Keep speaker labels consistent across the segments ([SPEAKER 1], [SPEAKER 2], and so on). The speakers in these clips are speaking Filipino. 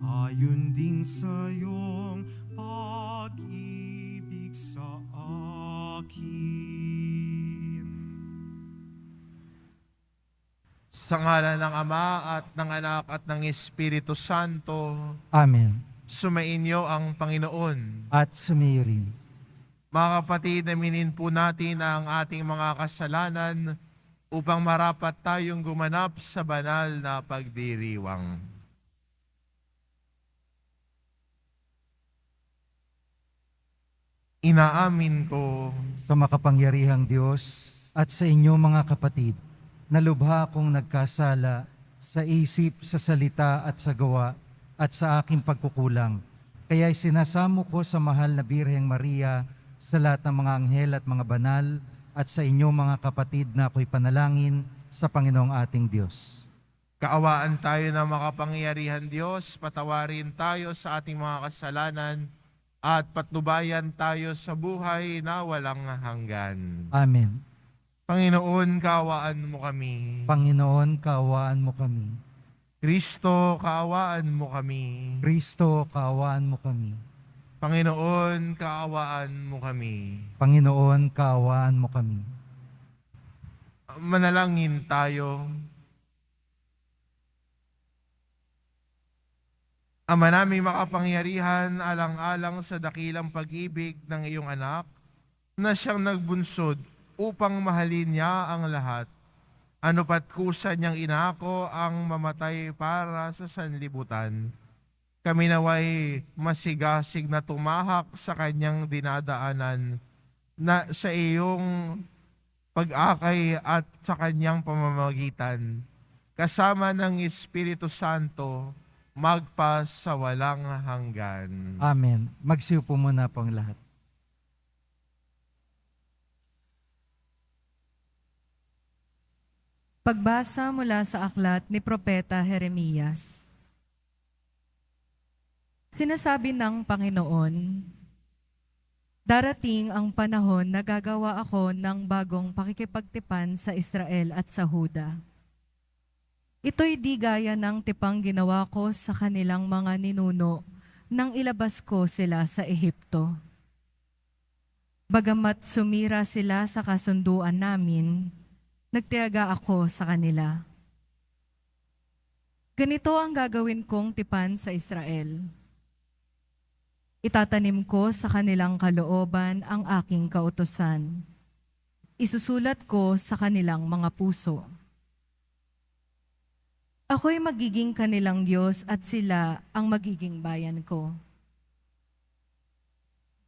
[SPEAKER 1] ayon din sa iyong pag-ibig sa akin.
[SPEAKER 2] Sa ngalan ng Ama at ng Anak at ng Espiritu Santo,
[SPEAKER 3] Amen.
[SPEAKER 2] sumainyo ang Panginoon.
[SPEAKER 3] At sumayo rin.
[SPEAKER 2] Mga kapatid, aminin po natin ang ating mga kasalanan upang marapat tayong gumanap sa banal na pagdiriwang. Inaamin ko
[SPEAKER 3] Sa makapangyarihang Diyos at sa inyo mga kapatid, na lubha akong nagkasala sa isip, sa salita at sa gawa at sa aking pagkukulang. Kaya sinasamo ko sa mahal na Birheng Maria, sa lahat ng mga anghel at mga banal, at sa inyo mga kapatid na ako'y panalangin sa Panginoong ating Diyos.
[SPEAKER 2] kaawaan tayo ng makapangyarihan Diyos, patawarin tayo sa ating mga kasalanan at patnubayan tayo sa buhay na walang hanggan.
[SPEAKER 3] Amen.
[SPEAKER 2] Panginoon, kaawaan mo kami.
[SPEAKER 3] Panginoon, kaawaan mo kami.
[SPEAKER 2] Kristo, kaawaan mo kami.
[SPEAKER 3] Kristo, kaawaan mo kami.
[SPEAKER 2] Panginoon, kaawaan mo kami.
[SPEAKER 3] Panginoon, kaawaan mo kami.
[SPEAKER 2] Manalangin tayo. Ama naming makapangyarihan, alang-alang sa dakilang pag-ibig ng iyong anak, na siyang nagbunsod upang mahalin niya ang lahat. Ano pat kusa niyang inako ang mamatay para sa sanlibutan. Kami naway masigasig na tumahak sa kanyang dinadaanan na sa iyong pag-akay at sa kanyang pamamagitan. Kasama ng Espiritu Santo, magpa sa walang hanggan.
[SPEAKER 3] Amen. Magsiupo muna po ang lahat.
[SPEAKER 4] Pagbasa mula sa aklat ni Propeta Jeremias. Sinasabi ng Panginoon, darating ang panahon na gagawa ako ng bagong pakikipagtipan sa Israel at sa Huda. Ito'y di gaya ng tipang ginawa ko sa kanilang mga ninuno nang ilabas ko sila sa Ehipto. Bagamat sumira sila sa kasunduan namin, nagtiyaga ako sa kanila. Ganito ang gagawin kong tipan sa Israel. Itatanim ko sa kanilang kalooban ang aking kautusan. Isusulat ko sa kanilang mga puso. Ako'y magiging kanilang Diyos at sila ang magiging bayan ko.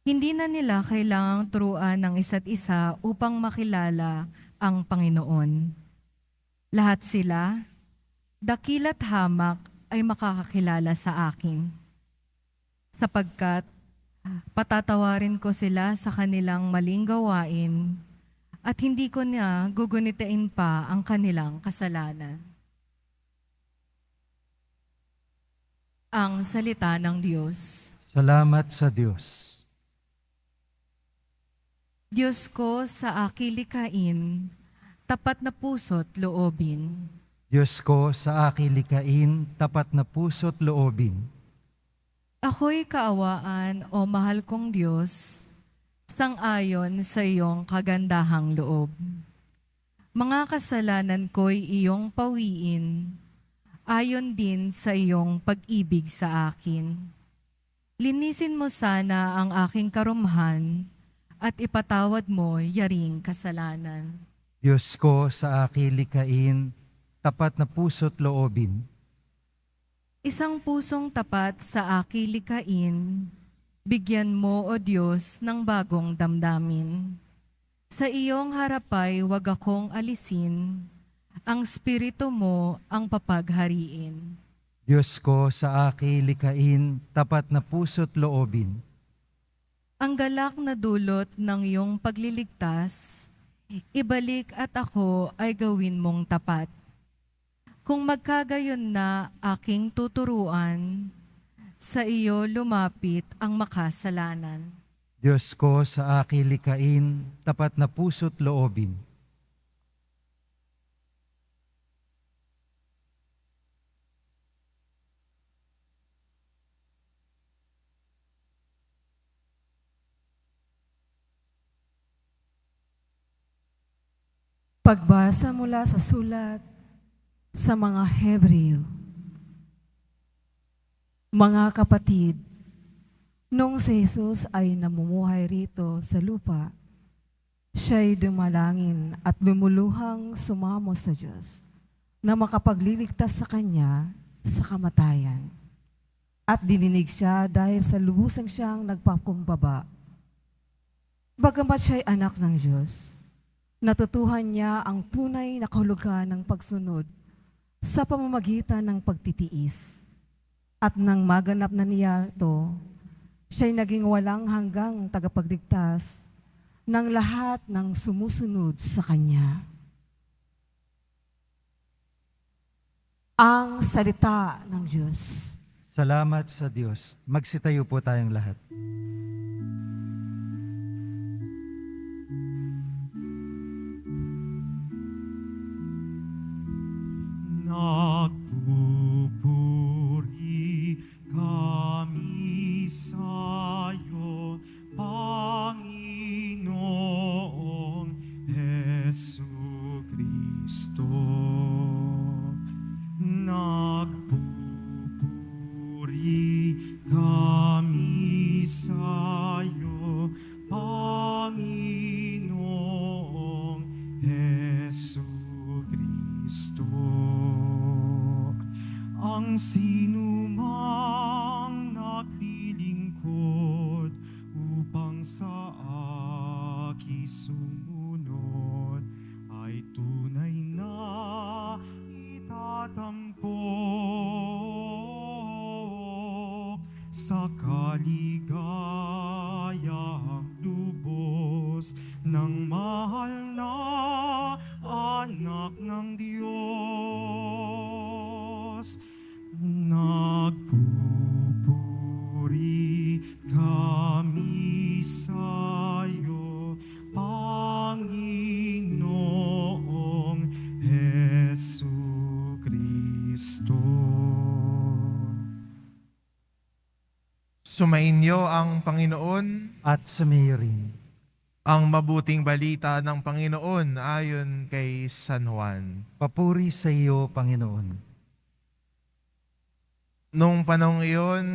[SPEAKER 4] Hindi na nila kailangang turuan ng isa't isa upang makilala ang Panginoon. Lahat sila, dakila't hamak, ay makakakilala sa akin. Sapagkat patatawarin ko sila sa kanilang maling gawain at hindi ko na gugunitain pa ang kanilang kasalanan. Ang salita ng Diyos.
[SPEAKER 3] Salamat sa Diyos.
[SPEAKER 4] Diyos ko sa akilikain, tapat na puso't loobin.
[SPEAKER 3] Diyos ko sa aking likain, tapat na puso't loobin.
[SPEAKER 4] Ako'y kaawaan o mahal kong Diyos, sang-ayon sa iyong kagandahang loob. Mga kasalanan ko'y iyong pawiin, ayon din sa iyong pag-ibig sa akin. Linisin mo sana ang aking karumhan, at ipatawad mo yaring kasalanan.
[SPEAKER 3] Diyos ko sa aking likain, tapat na puso't loobin.
[SPEAKER 4] Isang pusong tapat sa aking likain, bigyan mo, O Diyos, ng bagong damdamin. Sa iyong harapay wag akong alisin, ang Espiritu mo ang papaghariin.
[SPEAKER 3] Diyos ko sa aking likain, tapat na puso't loobin.
[SPEAKER 4] Ang galak na dulot ng iyong pagliligtas, ibalik at ako ay gawin mong tapat. Kung magkagayon na aking tuturuan, sa iyo lumapit ang makasalanan.
[SPEAKER 3] Diyos ko sa aking likain, tapat na puso't loobin.
[SPEAKER 5] Pagbasa mula sa sulat sa mga Hebreo. Mga kapatid, nung si Jesus ay namumuhay rito sa lupa, siya'y dumalangin at lumuluhang sumamo sa Diyos na makapagliligtas sa Kanya sa kamatayan. At dininig siya dahil sa lubusang siyang nagpakumbaba. Bagamat siya'y anak ng Diyos, natutuhan niya ang tunay na kahulugan ng pagsunod sa pamamagitan ng pagtitiis. At nang maganap na niya ito, siya'y naging walang hanggang tagapagligtas ng lahat ng sumusunod sa Kanya. Ang salita ng Diyos.
[SPEAKER 3] Salamat sa Diyos. Magsitayo po tayong lahat.
[SPEAKER 1] Nagpupuri kami sa'yo, Panginoong Jesucristo. Nagpupuri kami sa'yo, Panginoong Jesucristo. Ang sinumang naglilingkod upang sa akin sumunod ay tunay na itatampok sa kaligayang lubos ng mahal na anak ng Diyos. Nagpupuri kami sa'yo, Panginoong Jesucristo.
[SPEAKER 2] Sumainyo ang Panginoon.
[SPEAKER 3] At sumayo rin.
[SPEAKER 2] Ang mabuting balita ng Panginoon ayon kay San Juan.
[SPEAKER 3] Papuri sa iyo, Panginoon.
[SPEAKER 2] Noong panahong iyon,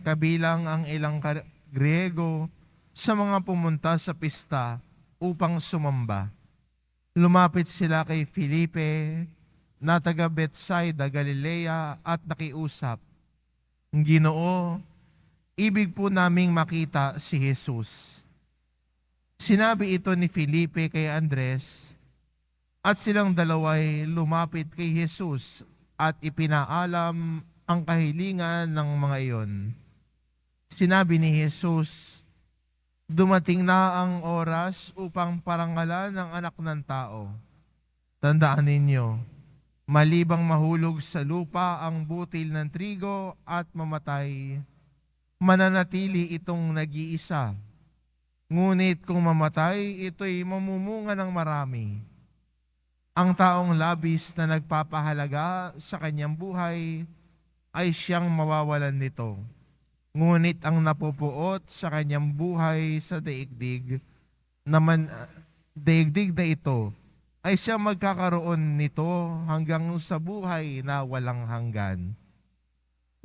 [SPEAKER 2] kabilang ang ilang Griego sa mga pumunta sa pista upang sumamba. Lumapit sila kay Felipe na taga Bethsaida, Galilea at nakiusap, Ginoo, ibig po naming makita si Jesus. Sinabi ito ni Felipe kay Andres at silang dalaway lumapit kay Jesus at ipinaalam ang kahilingan ng mga iyon. Sinabi ni Jesus, dumating na ang oras upang parangalan ng anak ng tao. Tandaan ninyo, malibang mahulog sa lupa ang butil ng trigo at mamatay, mananatili itong nag-iisa. Ngunit kung mamatay, ito'y mamumunga ng marami. Ang taong labis na nagpapahalaga sa kanyang buhay ay siyang mawawalan nito. Ngunit ang napupuot sa kanyang buhay sa daigdig na ito ay siyang magkakaroon nito hanggang sa buhay na walang hanggan.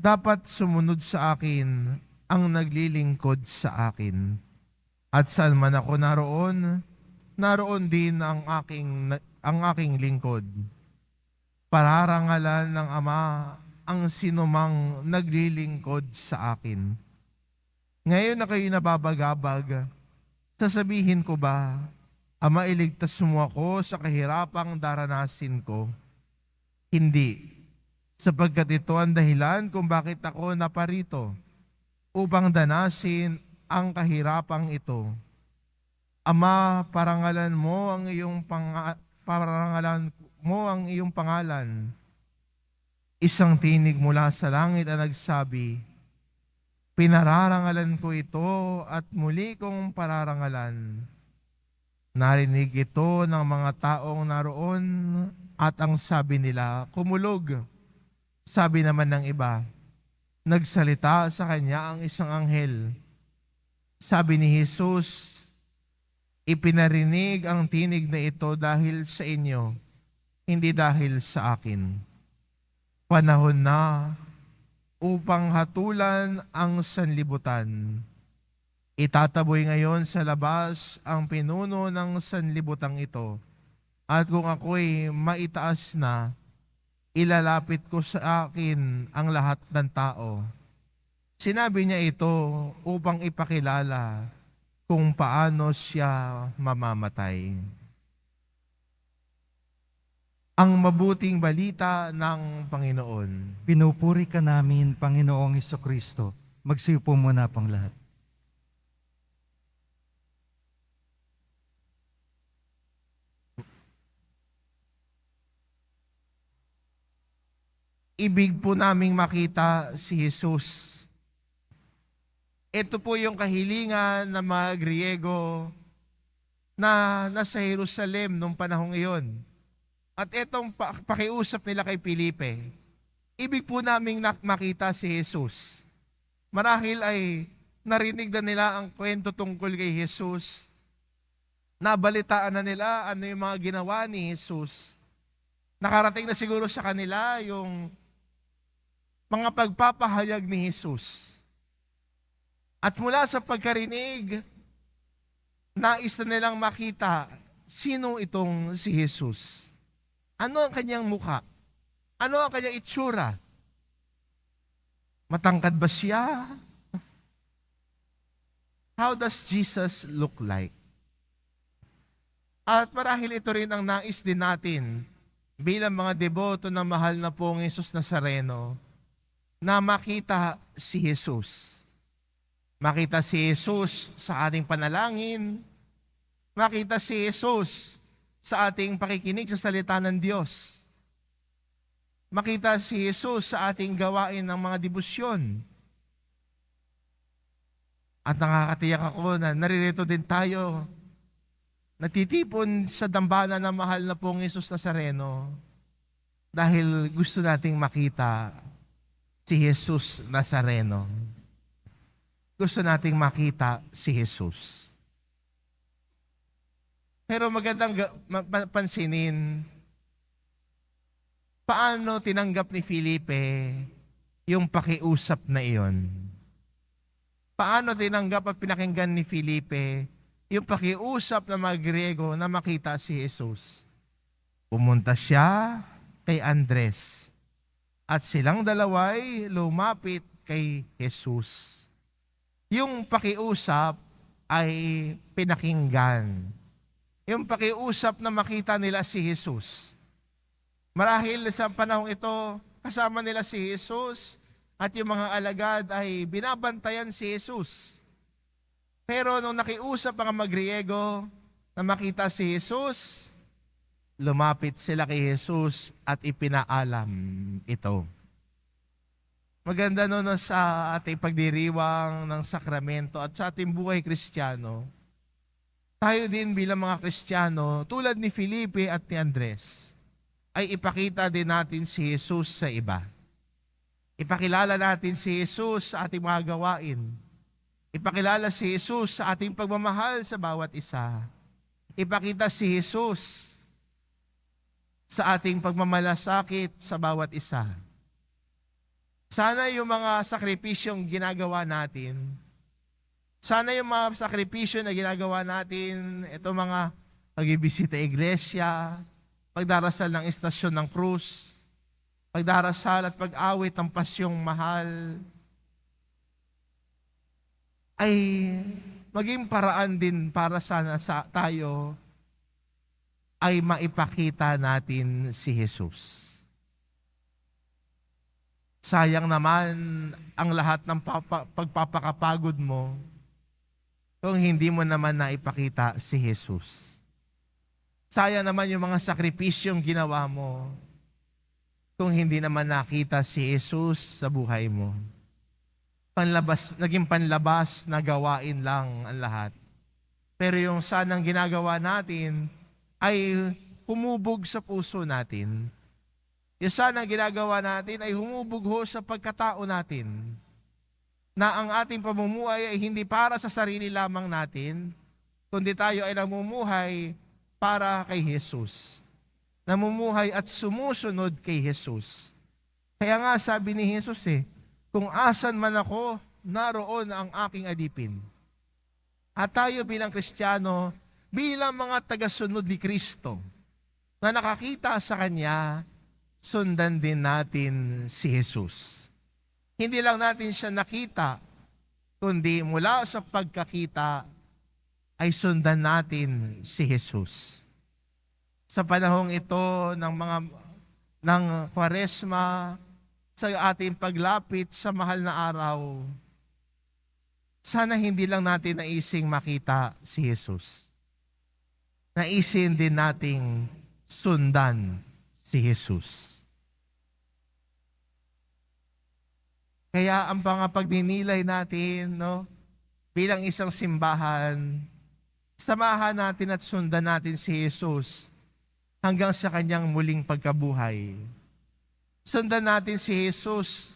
[SPEAKER 2] Dapat sumunod sa akin ang naglilingkod sa akin. At saan man ako naroon din ang aking lingkod. Pararangalan ng Ama ang sinumang naglilingkod sa akin. Ngayon na kayo nababagabag, sasabihin ko ba, Ama, iligtas mo ako sa kahirapang daranasin ko? Hindi, sapagkat ito ang dahilan kung bakit ako naparito, upang danasin ang kahirapang ito. Ama, parangalan mo ang iyong pangalan. Isang tinig mula sa langit ang nagsabi, pinararangalan ko ito at muli kong pararangalan. Narinig ito ng mga taong naroon at ang sabi nila, kumulog. Sabi naman ng iba, nagsalita sa kanya ang isang anghel. Sabi ni Jesus, Ipinarinig ang tinig na ito dahil sa inyo, hindi dahil sa akin. Panahon na upang hatulan ang sanlibutan. Itataboy ngayon sa labas ang pinuno ng sanlibutang ito. At kung ako'y maitaas na, ilalapit ko sa akin ang lahat ng tao. Sinabi niya ito upang ipakilala kung paano siya mamamatay. Ang mabuting balita ng Panginoon.
[SPEAKER 3] Pinupuri ka namin, Panginoong Hesukristo. Magsiupo muna pang lahat.
[SPEAKER 2] Ibig po naming makita si Jesus. Ito po yung kahilingan ng mga Griego na nasa Jerusalem nung panahong iyon. At itong pakiusap nila kay Felipe, ibig po naming makita si Jesus. Marahil ay narinig na nila ang kwento tungkol kay Jesus. Nabalitaan na nila ano yung mga ginawa ni Jesus. Nakarating na siguro sa kanila yung mga pagpapahayag ni Jesus. At mula sa pagkarinig, nais na nilang makita sino itong si Jesus. Ano ang kanyang mukha? Ano ang kanyang itsura? Matangkad ba siya? How does Jesus look like? At marahil ito rin ang nais din natin bilang mga deboto ng mahal na pong Jesus Nazareno, na makita si Jesus. Makita si Jesus sa ating panalangin. Makita si Jesus sa ating pakikinig sa salita ng Diyos. Makita si Jesus sa ating gawain ng mga debosyon. At nakakatiyak ako na naririto din tayo, natitipon sa dambana ng mahal na pong Jesus Nazareno dahil gusto nating makita si Jesus Nazareno. Gusto nating makita si Jesus. Pero magandang pansinin, paano tinanggap ni Felipe yung pakiusap na iyon? Paano tinanggap at pinakinggan ni Felipe yung pakiusap ng mga Griego na makita si Jesus? Pumunta siya kay Andres. At silang dalaway lumapit kay Jesus. Yung pakiusap ay pinakinggan. Yung pakiusap na makita nila si Jesus. Marahil sa panahong ito, kasama nila si Jesus at yung mga alagad ay binabantayan si Jesus. Pero nung nakiusap ang mga Griego na makita si Jesus, lumapit sila kay Jesus at ipinaalam ito. Maganda no sa ating pagdiriwang ng sakramento at sa ating buhay Kristiyano, tayo din bilang mga Kristiyano, tulad ni Felipe at ni Andres, ay ipakita din natin si Jesus sa iba. Ipakilala natin si Jesus sa ating mga gawain. Ipakilala si Jesus sa ating pagmamahal sa bawat isa. Ipakita si Jesus sa ating pagmamalasakit sa bawat isa. Sana yung mga sakripisyong ginagawa natin, sana yung mga sakripisyo na ginagawa natin, ito mga pagbibisita iglesia, pagdarasal ng istasyon ng krus, pagdarasal at pag-awit ng pasyong mahal, ay maging paraan din para sana sa tayo ay maipakita natin si Jesus. Sayang naman ang lahat ng pagpapakapagod mo kung hindi mo naman naipakita si Jesus. Sayang naman yung mga sakripisyong ginawa mo kung hindi naman nakita si Jesus sa buhay mo. Naging panlabas na gawain lang ang lahat. Pero yung sanang ginagawa natin ay humubog sa puso natin. Yung sana ginagawa natin ay humubog ho sa pagkatao natin. Na ang ating pamumuhay ay hindi para sa sarili lamang natin, kundi tayo ay namumuhay para kay Jesus. Namumuhay at sumusunod kay Jesus. Kaya nga sabi ni Jesus kung asan man ako, naroon ang aking alipin. At tayo bilang Kristiyano, bilang mga tagasunod ni Kristo, na nakakita sa Kanya, sundan din natin si Jesus. Hindi lang natin siya nakita, kundi mula sa pagkakita, ay sundan natin si Jesus. Sa panahong ito ng Kwaresma, sa ating paglapit sa mahal na araw, sana hindi lang natin naising makita si Jesus. Naisin din nating sundan si Jesus. Kaya ang pagninilay natin, bilang isang simbahan, samahan natin at sundan natin si Jesus hanggang sa kanyang muling pagkabuhay. Sundan natin si Jesus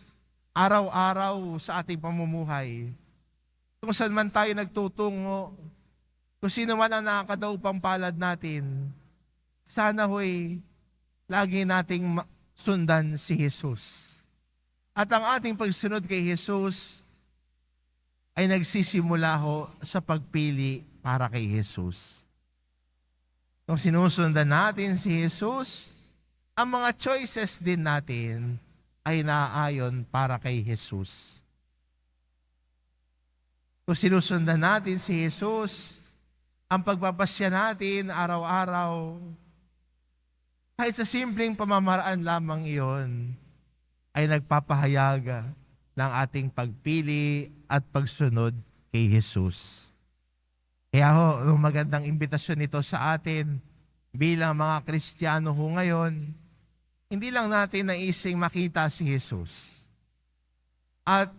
[SPEAKER 2] araw-araw sa ating pamumuhay. Kung saan man tayo nagtutungo, kung sino man ang nakakadaupang palad natin, sana lagi nating sundan si Jesus. At ang ating pagsunod kay Jesus ay nagsisimula sa pagpili para kay Jesus. Kung sinusundan natin si Jesus, ang mga choices din natin ay naaayon para kay Jesus. Kung sinusundan natin si Jesus, ang pagpapasya natin araw-araw, kahit sa simpleng pamamaraan lamang iyon, ay nagpapahayag ng ating pagpili at pagsunod kay Jesus. Kaya magandang imbitasyon nito sa atin bilang mga Kristiyano ngayon, hindi lang natin naising makita si Jesus. At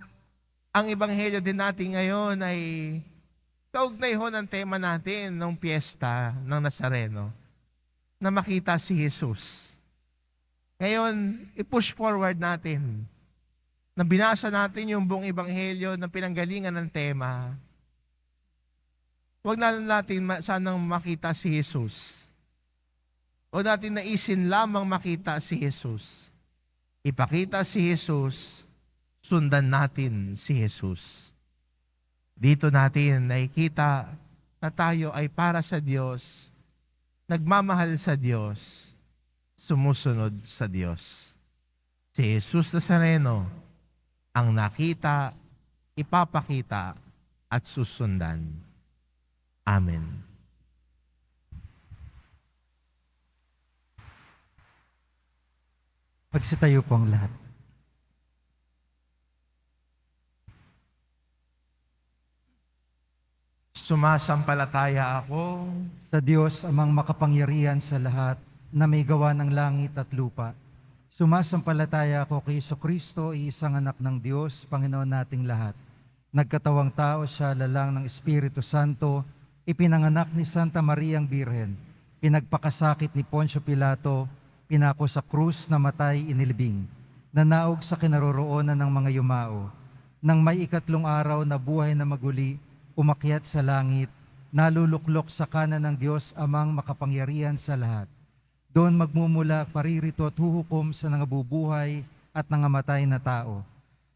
[SPEAKER 2] ang ebanghelyo din natin ngayon ay kaugnay ng tema natin ng piyesta ng Nazareno, na makita si Jesus. Ngayon, i-push forward natin na binasa natin yung buong ebanghelyo na pinanggalingan ng tema. Huwag na natin sanang makita si Jesus. O natin naisin lamang makita si Jesus. Ipakita si Jesus, sundan natin si Jesus. Dito natin nakikita na tayo ay para sa Diyos, nagmamahal sa Diyos, sumusunod sa Diyos. Si Jesus Nazareno ang nakita, ipapakita at susundan. Amen.
[SPEAKER 3] Magsitayo po ang lahat.
[SPEAKER 2] Sumasampalataya ako
[SPEAKER 3] Sa Diyos amang makapangyarihan sa lahat na may gawa ng langit at lupa. Sumasampalataya ako kay Kristo, isang anak ng Diyos, Panginoon nating lahat. Nagkatawang tao siya, lalang ng Espiritu Santo, ipinanganak ni Santa Mariang Birhen, pinagpakasakit ni Poncio Pilato, pinako sa krus, namatay, inilibing, nanaog sa kinaroroonan ng mga yumao. Nang may ikatlong araw na buhay na maguli, umakyat sa langit, naluluklok sa kanan ng Diyos amang makapangyarihan sa lahat. Doon magmumula paririto at huhukom sa nangabubuhay at nangamatay na tao.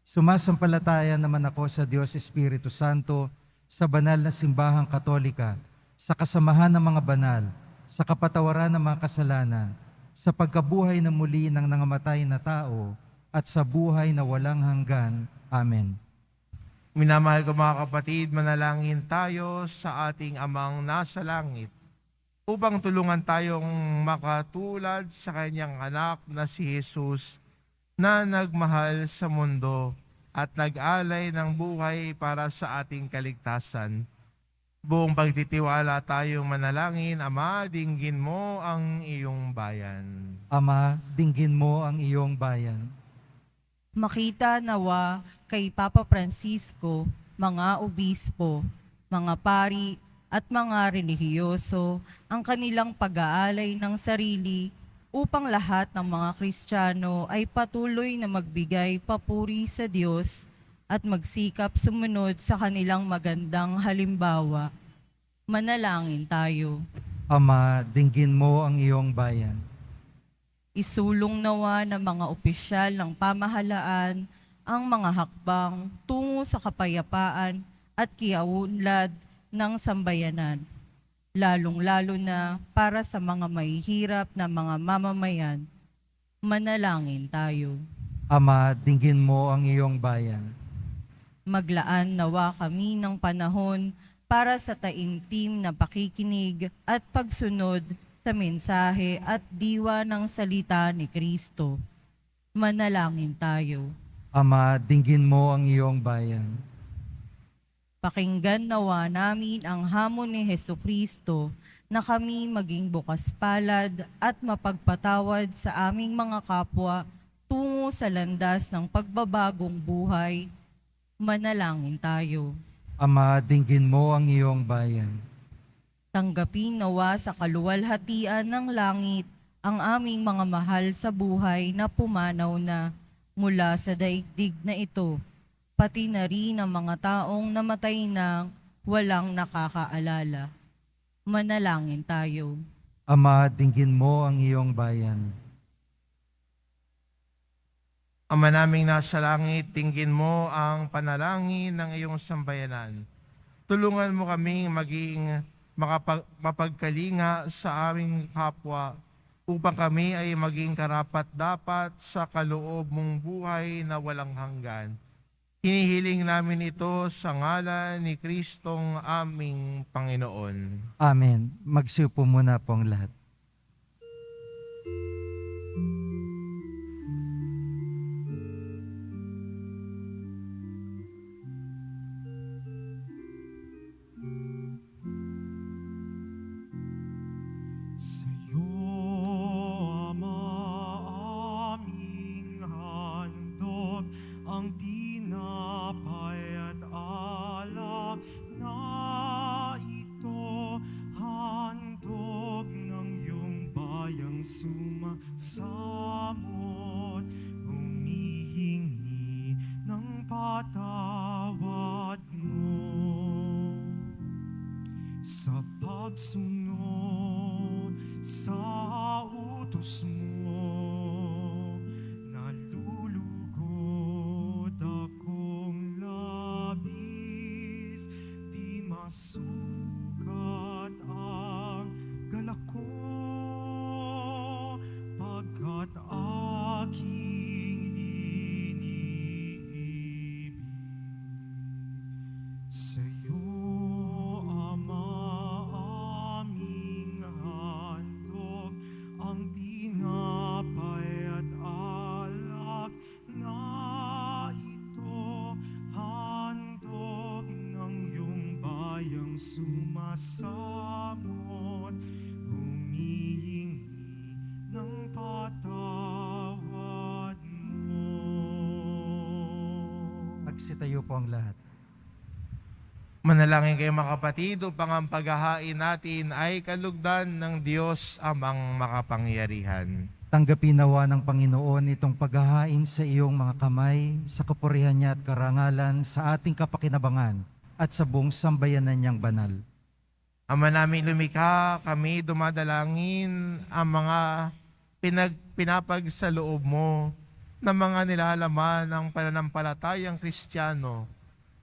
[SPEAKER 3] Sumasampalataya naman ako sa Diyos Espiritu Santo, sa banal na simbahang katolika, sa kasamahan ng mga banal, sa kapatawaran ng mga kasalanan, sa pagkabuhay na muli ng nangamatay na tao, at sa buhay na walang hanggan. Amen.
[SPEAKER 2] Minamahal ko mga kapatid, manalangin tayo sa ating Amang nasa langit upang tulungan tayong makatulad sa kanyang anak na si Jesus na nagmahal sa mundo at nag-alay ng buhay para sa ating kaligtasan. Buong pagtitiwala tayong manalangin, Ama, dinggin mo ang iyong bayan.
[SPEAKER 3] Ama, dinggin mo ang iyong bayan.
[SPEAKER 6] Makita nawa kay Papa Francisco, mga obispo, mga pari at mga relihiyoso ang kanilang pag-aalay ng sarili upang lahat ng mga Kristiyano ay patuloy na magbigay papuri sa Diyos at magsikap sumunod sa kanilang magandang halimbawa. Manalangin tayo.
[SPEAKER 3] Ama, dinggin mo ang iyong bayan.
[SPEAKER 6] Isulong nawa ng mga opisyal ng pamahalaan ang mga hakbang tungo sa kapayapaan at kiaunlad ng sambayanan, lalong-lalo na para sa mga mahihirap na mga mamamayan. Manalangin tayo.
[SPEAKER 3] Ama, dinggin mo ang iyong bayan.
[SPEAKER 6] Maglaan nawa kami ng panahon para sa taimtim na pakikinig at pagsunod sa mensahe at diwa ng salita ni Kristo. Manalangin tayo.
[SPEAKER 3] Ama, dinggin mo ang iyong bayan.
[SPEAKER 6] Pakinggan nawa namin ang hamon ni Hesukristo na kami maging bukas palad at mapagpatawad sa aming mga kapwa tungo sa landas ng pagbabagong buhay. Manalangin tayo.
[SPEAKER 3] Ama, dinggin mo ang iyong bayan.
[SPEAKER 6] Tanggapin nawa sa kaluwalhatian ng langit ang aming mga mahal sa buhay na pumanaw na mula sa daigdig na ito, pati na rin ang mga taong namatay nang walang nakakaalala. Manalangin tayo.
[SPEAKER 3] Ama, dinggin mo ang iyong bayan.
[SPEAKER 2] Ama naming nasa langit, tingin mo ang panalangin ng iyong sambayanan. Tulungan mo kaming maging mapagkalinga sa aming kapwa upang kami ay maging karapat-dapat sa kaloob mong buhay na walang hanggan. Hinihiling namin ito sa ngalan ni Kristong aming Panginoon.
[SPEAKER 3] Amen. Magsiupo muna po ang lahat.
[SPEAKER 1] Sa'yo, Ama, aming handog ang tinapay at alak na ito, handog ng iyong bayang sumasamot, humihingi ng patawad mo sa pagsunod sa utos mo. Nalulugod akong labis, di masukat ang galak ko, pagkat aking iniibig sa'yo, Ama, aming handog ang tinapay at alak na ito, handog ng iyong bayang sumasamot, humihingi ng patawad mo.
[SPEAKER 3] Magsitayo po ang lahat.
[SPEAKER 2] Manalangin kayo mga kapatid upang ang paghahain natin ay kalugdan ng Diyos amang makapangyarihan.
[SPEAKER 3] Tanggapin nawa ng Panginoon itong paghahain sa iyong mga kamay, sa kapurihan niya at karangalan, sa ating kapakinabangan at sa buong sambayanan niyang banal.
[SPEAKER 2] Ama namin lumikha, kami dumadalangin ang mga pinapagsaloob mo na mga nilalaman ng pananampalatayang Kristiyano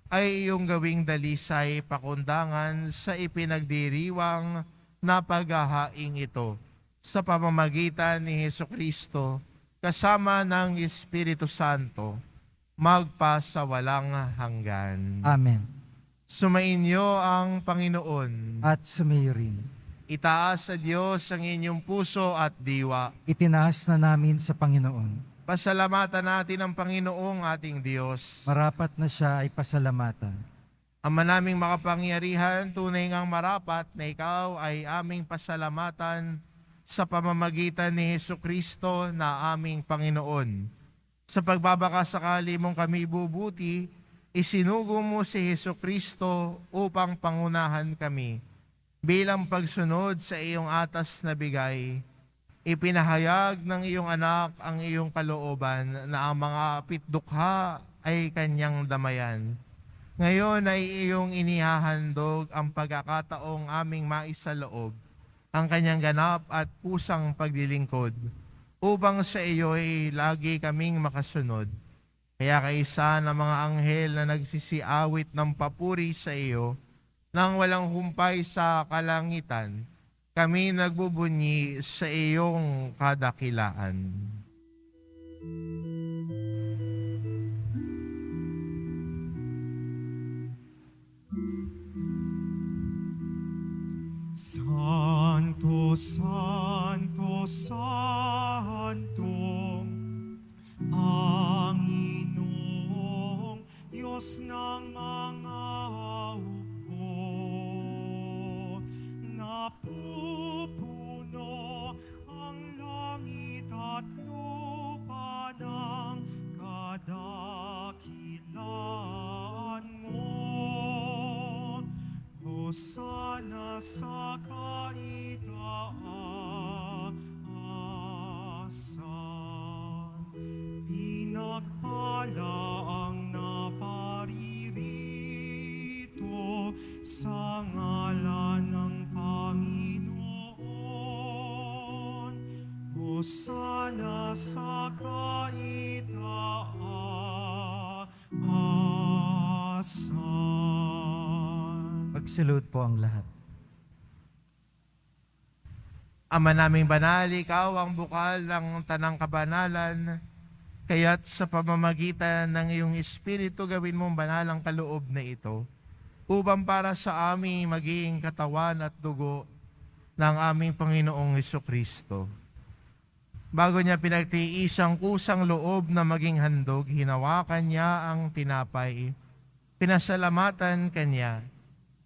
[SPEAKER 2] ay iyong gawing dalisay pakundangan sa ipinagdiriwang na paghahaing ito sa pamamagitan ni Hesukristo kasama ng Espiritu Santo magpasawalang hanggan.
[SPEAKER 3] Amen.
[SPEAKER 2] Sumainyo ang Panginoon.
[SPEAKER 3] At sumayo rin.
[SPEAKER 2] Itaas sa Diyos ang inyong puso at diwa.
[SPEAKER 3] Itinaas na namin sa Panginoon.
[SPEAKER 2] Pasalamatan natin ang Panginoong ating Diyos.
[SPEAKER 3] Marapat na siya ay pasalamatan.
[SPEAKER 2] Ama naming makapangyarihan, tunay ngang marapat na ikaw ay aming pasalamatan sa pamamagitan ni Hesukristo na aming Panginoon. Sa pagbabakasakali mong kami bubuti, isinugo mo si Hesukristo upang pangunahan kami. Bilang pagsunod sa iyong atas na bigay, ipinahayag ng iyong anak ang iyong kalooban na ang mga pitdukha ay kanyang damayan. Ngayon ay iyong inihahandog ang pagkakataong aming maisaloob ang kanyang ganap at pusang paglilingkod upang sa iyo ay lagi kaming makasunod. Kaya kaisa ng mga anghel na nagsisiawit ng papuri sa iyo nang walang humpay sa kalangitan, kami nagbubunyi sa iyong kadakilaan.
[SPEAKER 1] Santo, Santo, Santo, Panginoong Diyos ng mga hukbo, napupuno ang langit at lupa ng kadakilaan mo. Hosana sa kaitaasan, pinagpala ang naparirito sa ngalan ng Panginoon. Hosana sa kaitaasan.
[SPEAKER 3] Magsilod po ang lahat.
[SPEAKER 2] Ama naming banal, ikaw ang bukal ng tanang kabanalan, kaya't sa pamamagitan ng iyong Espiritu gawin mong banal ang kaloob na ito, upang para sa aming maging katawan at dugo ng aming Panginoong Hesukristo. Bago niya pinagtiis ang kusang loob na maging handog, hinawakan niya ang tinapay, pinasalamatan kanya,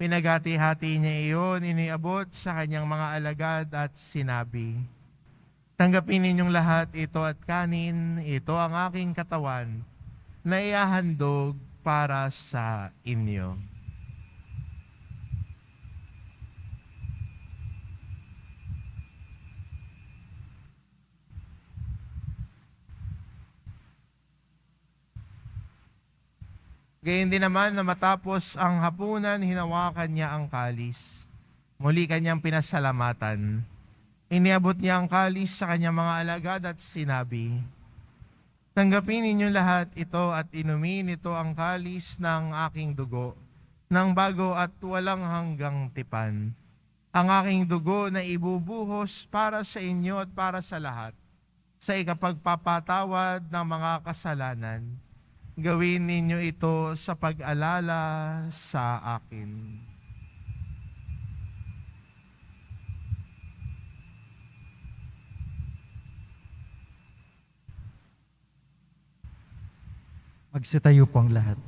[SPEAKER 2] pinagati-hati niya iyon, iniabot sa kanyang mga alagad at sinabi, "Tanggapin ninyong lahat ito at kanin, ito ang aking katawan na iahandog para sa inyo." Gayun din naman na matapos ang hapunan, hinawakan niya ang kalis. Muli kanyang pinasalamatan. Iniabot niya ang kalis sa kanyang mga alagad at sinabi, "Tanggapin ninyo lahat ito at inumin ito ang kalis ng aking dugo, ng bago at walang hanggang tipan. Ang aking dugo na ibubuhos para sa inyo at para sa lahat, sa ikapagpapatawad ng mga kasalanan. Gawin ninyo ito sa pag-alala sa akin."
[SPEAKER 3] Magsitayo po ang lahat.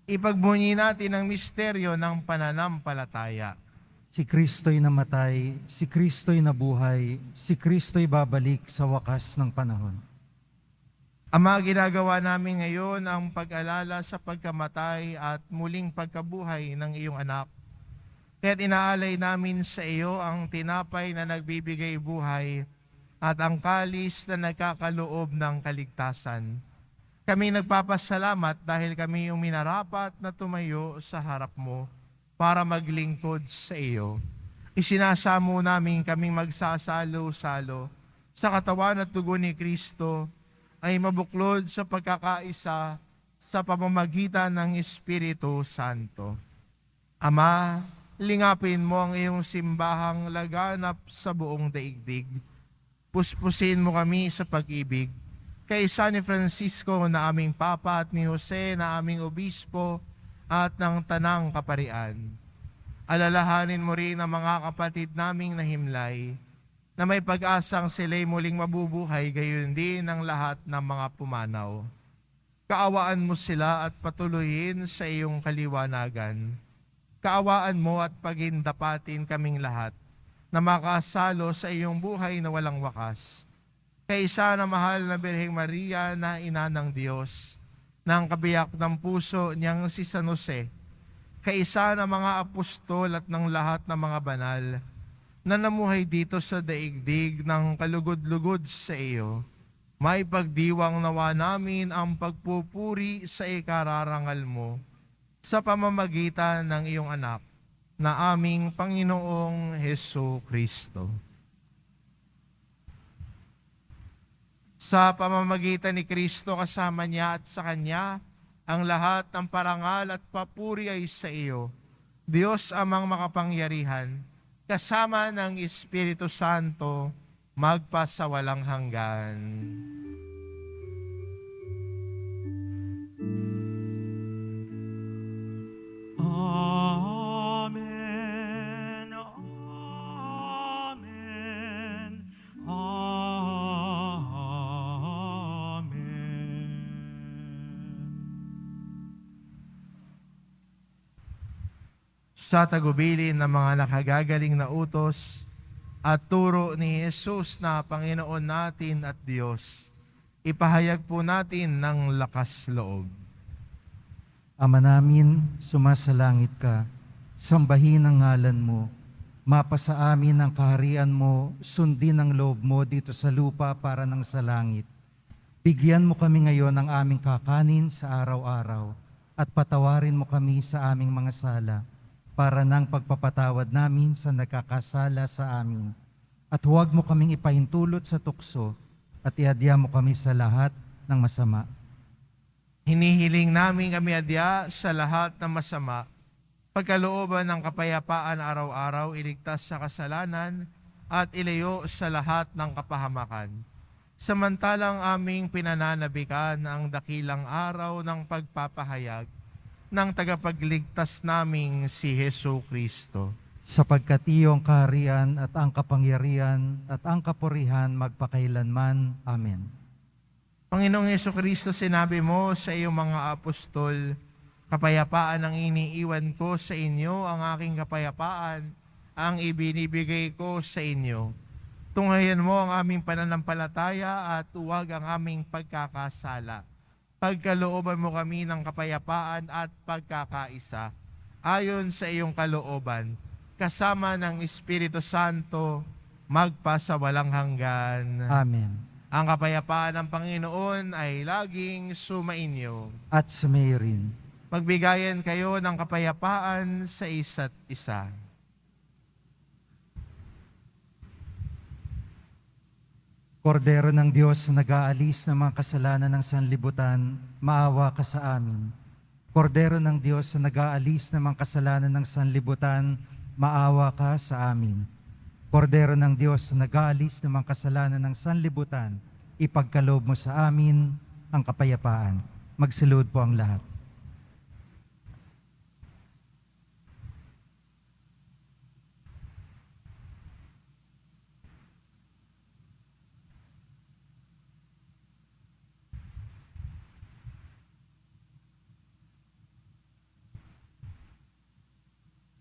[SPEAKER 2] Ipagbunyi natin ang misteryo ng pananampalataya.
[SPEAKER 3] Si Kristo'y namatay, si Kristo'y nabuhay, si Kristo'y babalik sa wakas ng panahon.
[SPEAKER 2] Ama, ginagawa namin ngayon ang pag-alala sa pagkamatay at muling pagkabuhay ng iyong anak. Kaya't inaalay namin sa iyo ang tinapay na nagbibigay buhay at ang kalis na nagkakaloob ng kaligtasan. Kami nagpapasalamat dahil kami yung minarapat na tumayo sa harap mo para maglingkod sa iyo. Isinasamo namin kaming magsasalo-salo sa katawan at dugo ni Kristo ay mabuklod sa pagkakaisa sa pamamagitan ng Espiritu Santo. Ama, lingapin mo ang iyong simbahang laganap sa buong daigdig. Puspusin mo kami sa pag-ibig. Kay San Francisco na aming Papa at ni Jose na aming Obispo at ng Tanang Kaparian. Alalahanin mo rin ang mga kapatid naming nahimlay, na may pag-asang sila'y muling mabubuhay, gayon din ang lahat ng mga pumanaw. Kaawaan mo sila at patuloyin sa iyong kaliwanagan. Kaawaan mo at pagindapatin kaming lahat na makasalo sa iyong buhay na walang wakas. Kaisa na mahal na Birheng Maria na ina ng Diyos, ng kabiyak ng puso niyang si San Jose, kaisa na mga apostol at ng lahat ng mga banal, na namuhay dito sa daigdig ng kalugod-lugod sa iyo, may pagdiwang nawa namin ang pagpupuri sa ikararangal mo sa pamamagitan ng iyong anak na aming Panginoong Hesu Kristo. Sa pamamagitan ni Kristo kasama niya at sa Kanya, ang lahat ng parangal at papuri ay sa iyo, Diyos amang makapangyarihan, kasama ng Espiritu Santo, magpasawalang hanggan.
[SPEAKER 1] Amen. Amen. Amen.
[SPEAKER 2] Sa tagubilin ng mga nakagagaling na utos at turo ni Jesus na Panginoon natin at Diyos, ipahayag po natin ng lakas loob.
[SPEAKER 3] Ama namin, sumasalangit ka, sambahin ang ngalan mo, mapasa amin ang kaharian mo, sundin ang loob mo dito sa lupa para ng sa langit. Bigyan mo kami ngayon ng aming kakanin sa araw-araw at patawarin mo kami sa aming mga sala para ng pagpapatawad namin sa nagkakasala sa amin. At huwag mo kaming ipahintulot sa tukso at iadya mo kami sa lahat ng masama.
[SPEAKER 2] Hinihiling namin kami adya sa lahat ng masama, pagkalooban ng kapayapaan araw-araw, iligtas sa kasalanan at ilayo sa lahat ng kapahamakan. Samantalang aming pinananabikan ang dakilang araw ng pagpapahayag ng tagapagligtas naming si Hesu Kristo.
[SPEAKER 3] Sapagkat iyong kaharian at ang kapangyarihan at ang kapurihan magpakailanman. Amen.
[SPEAKER 2] Panginoong Hesu Kristo, sinabi mo sa iyong mga apostol, kapayapaan ang iniiwan ko sa inyo, ang aking kapayapaan ang ibinibigay ko sa inyo. Tunghayan mo ang aming pananampalataya at huwag ang aming pagkakasala. Pagkalooban mo kami ng kapayapaan at pagkakaisa, ayon sa iyong kalooban, kasama ng Espiritu Santo, magpasawalang hanggan.
[SPEAKER 3] Amen.
[SPEAKER 2] Ang kapayapaan ng Panginoon ay laging sumainyo.
[SPEAKER 3] At sumayo rin.
[SPEAKER 2] Magbigayan kayo ng kapayapaan sa isa't isa.
[SPEAKER 3] Kordero ng Diyos na nag-aalis ng mga kasalanan ng sanlibutan, maawa ka sa amin. Kordero ng Diyos na nag-aalis ng mga kasalanan ng sanlibutan, maawa ka sa amin. Kordero ng Diyos na nag-aalis ng mga kasalanan ng sanlibutan, ipagkaloob mo sa amin ang kapayapaan. Magsalud po ang lahat.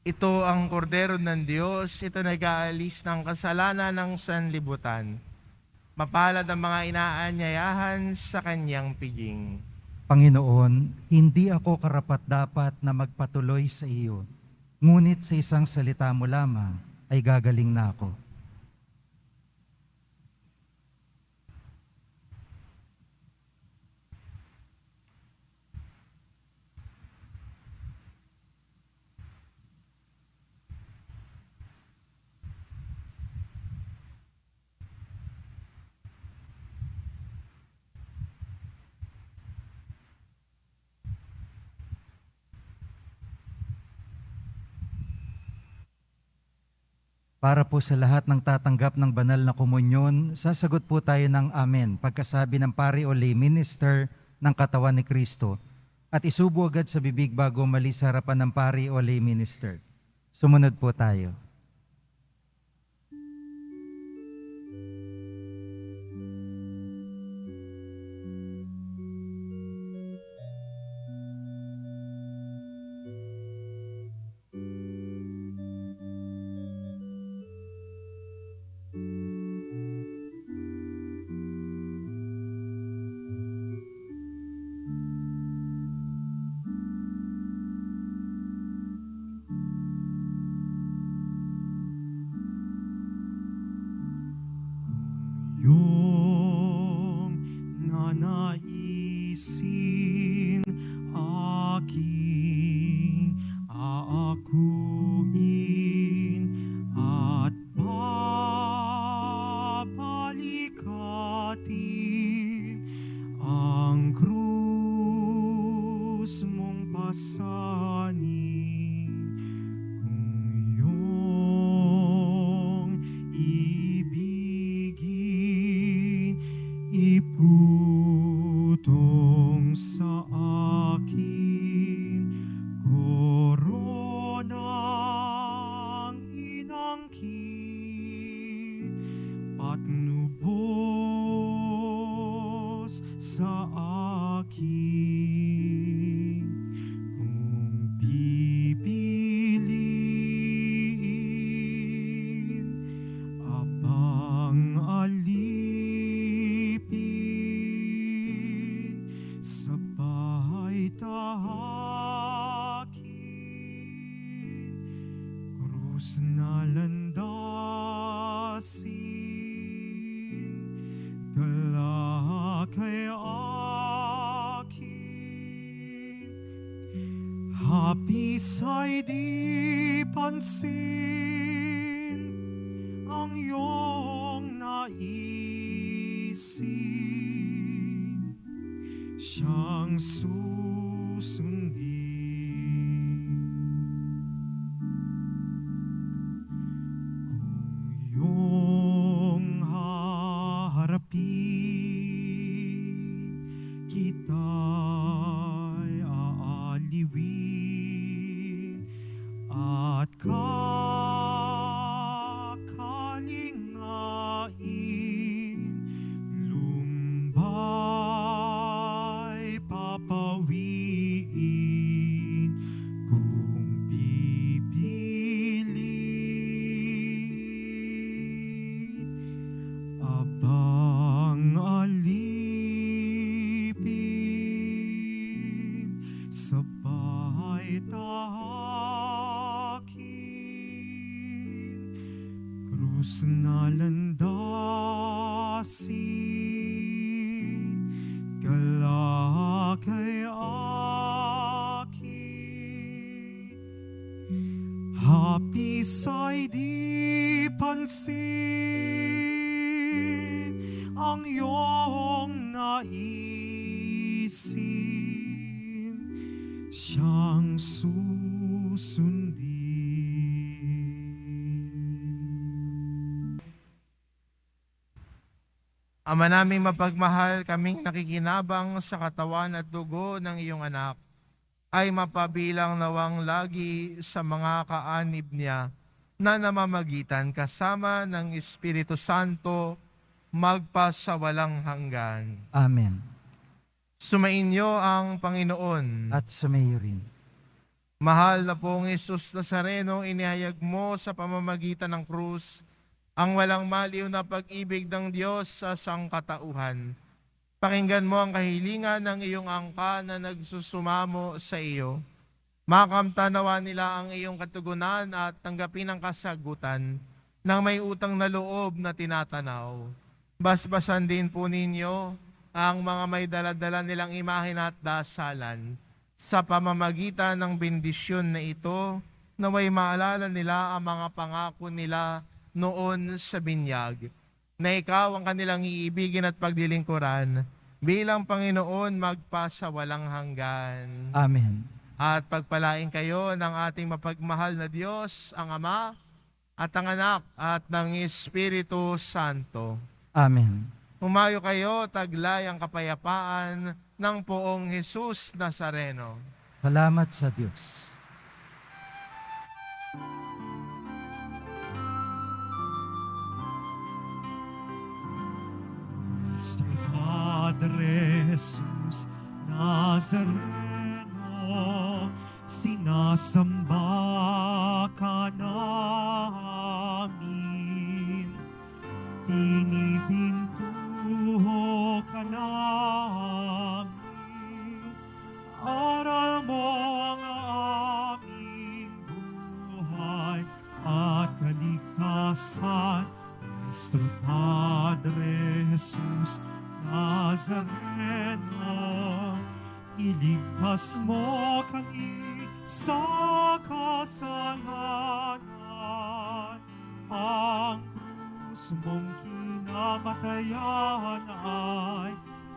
[SPEAKER 2] Ito ang kordero ng Diyos, ito nag-aalis ng kasalanan ng sanlibutan. Mapalad ang mga inaanyayahan sa kanyang piging.
[SPEAKER 3] Panginoon, hindi ako karapat-dapat na magpatuloy sa iyo, ngunit sa isang salita mo lamang ay gagaling na ako. Para po sa lahat ng tatanggap ng banal na komunyon, sasagot po tayo ng Amen pagkasabi ng pari o lay minister ng katawan ni Kristo at isubo agad sa bibig bago mali sa harapan ng pari o lay minister. Sumunod po tayo.
[SPEAKER 1] Yung nanaisin aking pasanin kung iyong ibigin, iputong sa akin koronang inangkin, patnubos sa akin. Kung pipiliin, abang alipin, sabay tahakin, krus na landasin, galak kay akin, hapis ay di pansin ang iyong naisin, siyang susundin. Kung iyong haharapin, kita'y aaliwin at kakalingain, lumbay papawiin. Kung pipiliin, abang alipin, sabay tahakin, krus na landasin, galak kay akin, hapis ay di pansin ang iyong naisin, siyang susundin.
[SPEAKER 2] Ama naming mapagmahal, kaming nakikinabang sa katawan at dugo ng iyong anak, ay mapabilang nawang lagi sa mga kaanib niya na namamagitan kasama ng Espiritu Santo magpasawalang hanggan.
[SPEAKER 3] Amen.
[SPEAKER 2] Sumainyo ang Panginoon.
[SPEAKER 3] At sumayo rin.
[SPEAKER 2] Mahal na pong Jesus Nazareno, inihayag mo sa pamamagitan ng krus ang walang maliw na pag-ibig ng Diyos sa sangkatauhan. Pakinggan mo ang kahilingan ng iyong angka na nagsusumamo sa iyo. Makamtanawa nila ang iyong katugunan at tanggapin ang kasagutan ng may utang na loob na tinatanaw. Basbasan din po ninyo ang mga may daladala nilang imahen at dasalan sa pamamagitan ng bendisyon na ito, naway maalala nila ang mga pangako nila noon sa binyag, na ikaw ang kanilang iibigin at paglilingkuran bilang Panginoon magpasawalang hanggan.
[SPEAKER 3] Amen.
[SPEAKER 2] At pagpalain kayo ng ating mapagmahal na Diyos, ang Ama at ang Anak at ng Espiritu Santo.
[SPEAKER 3] Amen.
[SPEAKER 2] Humayo kayo, taglay ang kapayapaan ng poong Jesus Nazareno.
[SPEAKER 3] Salamat sa Diyos.
[SPEAKER 1] Nuestro Padre Jesus Nazareno, sinasamba ka namin, pinipintuho ka namin, aral mo ang aming buhay at kaligtasan. Nuestro Padre Jesus Nazareno, iligtas mo kami sa kasalanan. Ang krus mong kinamatayan ay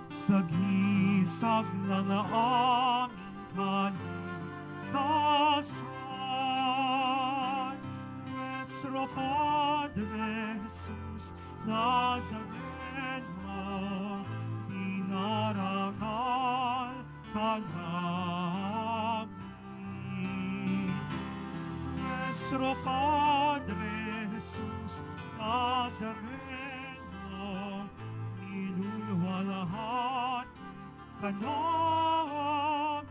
[SPEAKER 1] sagisag ng aming kaligtasan. dasal. Nuestro Padre Jesus Nazareno, inarangal ka namin. Nuestro Padre Jesus Nazareno, inulwalhati ka namin.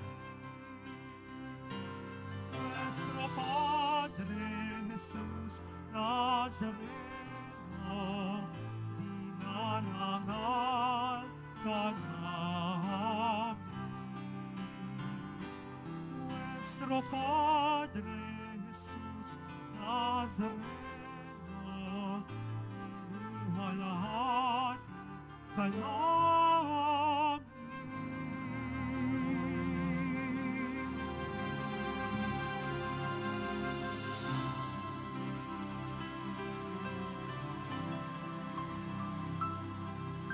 [SPEAKER 1] Nuestro Padre Jesus Nazareno, inarangal ka namin. Nuestro Padre Jesus Nazareno, inulwalhati ka namin.